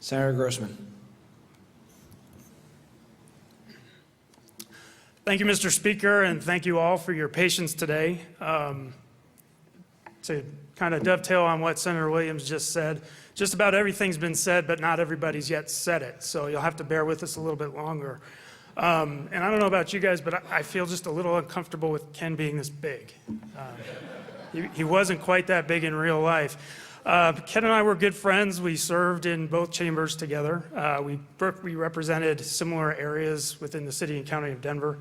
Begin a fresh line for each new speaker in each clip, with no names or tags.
Senator Grossman.
Thank you, Mr. Speaker, and thank you all for your patience today. To kind of dovetail on what Senator Williams just said, just about everything's been said, but not everybody's yet said it. So you'll have to bear with us a little bit longer. And I don't know about you guys, but I feel just a little uncomfortable with Ken being this big. He wasn't quite that big in real life. Ken and I were good friends. We served in both chambers together. We represented similar areas within the city and county of Denver.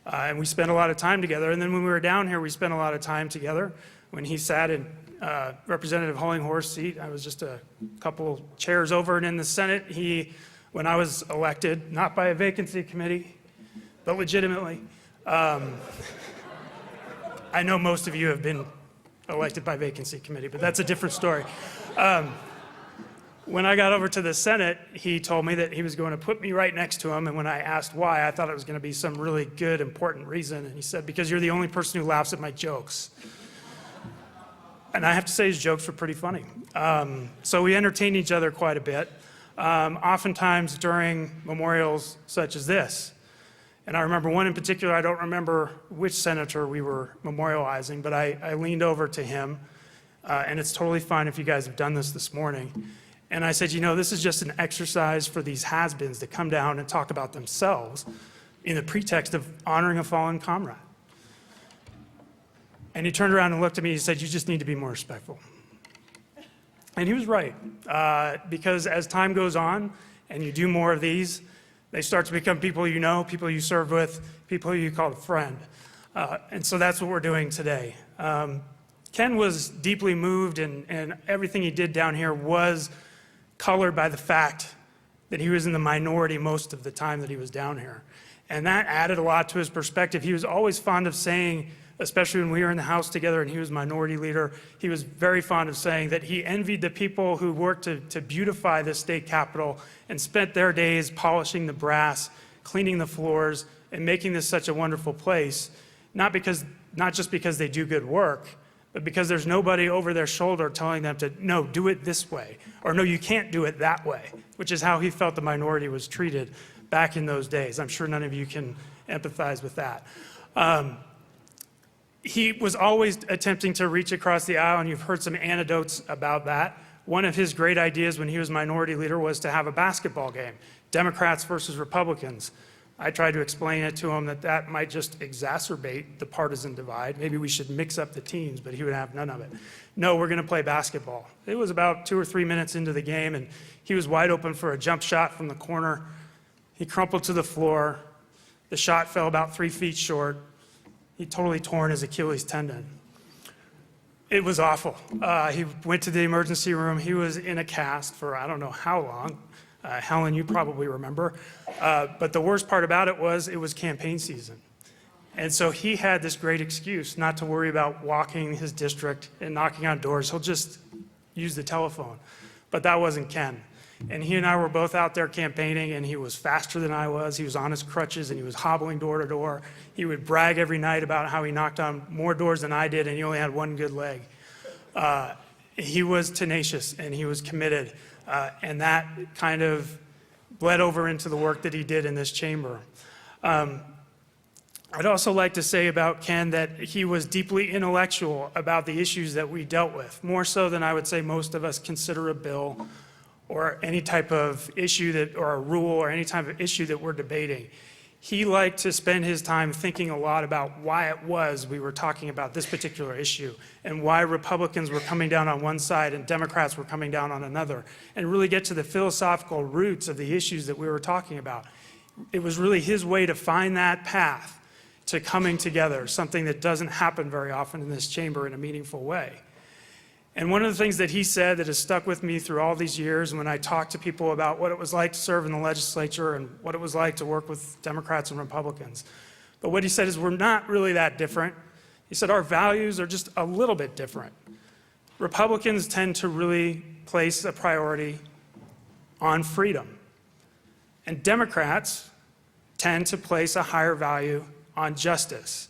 And we spent a lot of time together. And then when we were down here, we spent a lot of time together. When he sat in Representative Hollingworth's seat, I was just a couple chairs over. And in the Senate, when I was elected, not by a vacancy committee, but legitimately, I know most of you have been elected by vacancy committee, but that's a different story. When I got over to the Senate, he told me that he was going to put me right next to him, and when I asked why, I thought it was going to be some really good, important reason, and he said, because you're the only person who laughs at my jokes. And I have to say his jokes were pretty funny. So we entertained each other quite a bit, oftentimes during memorials such as this. And I remember one in particular, I don't remember which senator we were memorializing, but I leaned over to him, and it's totally fine if you guys have done this morning. And I said, you know, this is just an exercise for these has-beens to come down and talk about themselves in the pretext of honoring a fallen comrade. And he turned around and looked at me and he said, you just need to be more respectful. And he was right, because as time goes on and you do more of these, they start to become people you know, people you serve with, people you call a friend. And so that's what we're doing today. Ken was deeply moved, and everything he did down here was colored by the fact that he was in the minority most of the time that he was down here. And that added a lot to his perspective. He was always fond of saying, especially when we were in the House together and he was minority leader, he was very fond of saying that he envied the people who worked to beautify the state capitol and spent their days polishing the brass, cleaning the floors, and making this such a wonderful place, not just because they do good work, but because there's nobody over their shoulder telling them to, no, do it this way, or no, you can't do it that way, which is how he felt the minority was treated back in those days. I'm sure none of you can empathize with that. He was always attempting to reach across the aisle, and you've heard some anecdotes about that. One of his great ideas when he was minority leader was to have a basketball game, Democrats versus Republicans. I tried to explain it to him that might just exacerbate the partisan divide. Maybe we should mix up the teams, but he would have none of it. No, we're going to play basketball. It was about 2 or 3 minutes into the game, and he was wide open for a jump shot from the corner. He crumpled to the floor. The shot fell about 3 feet short. He totally torn his Achilles tendon. It was awful. He went to the emergency room. He was in a cast for I don't know how long. Helen, you probably remember. But the worst part about it was campaign season. And so he had this great excuse not to worry about walking his district and knocking on doors. He'll just use the telephone. But that wasn't Ken. And he and I were both out there campaigning, and he was faster than I was. He was on his crutches, and he was hobbling door to door. He would brag every night about how he knocked on more doors than I did, and he only had one good leg. He was tenacious, and he was committed, and that kind of bled over into the work that he did in this chamber. I'd also like to say about Ken that he was deeply intellectual about the issues that we dealt with, more so than I would say most of us consider a bill or any type of issue or a rule or any type of issue that we're debating. He liked to spend his time thinking a lot about why it was we were talking about this particular issue and why Republicans were coming down on one side and Democrats were coming down on another, and really get to the philosophical roots of the issues that we were talking about. It was really his way to find that path to coming together, something that doesn't happen very often in this chamber in a meaningful way. And one of the things that he said that has stuck with me through all these years when I talked to people about what it was like to serve in the legislature and what it was like to work with Democrats and Republicans. But what he said is we're not really that different. He said our values are just a little bit different. Republicans tend to really place a priority on freedom. And Democrats tend to place a higher value on justice.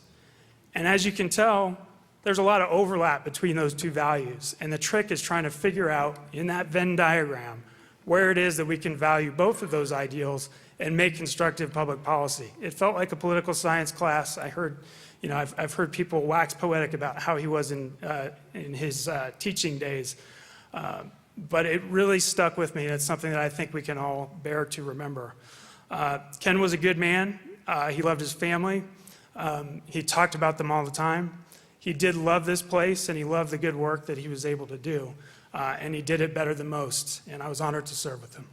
And as you can tell, there's a lot of overlap between those two values, and the trick is trying to figure out in that Venn diagram where it is that we can value both of those ideals and make constructive public policy. It felt like a political science class. I heard, I've heard people wax poetic about how he was in his teaching days, but it really stuck with me, and it's something that I think we can all bear to remember. Ken was a good man. He loved his family. He talked about them all the time. He did love this place, and he loved the good work that he was able to do, and he did it better than most, and I was honored to serve with him.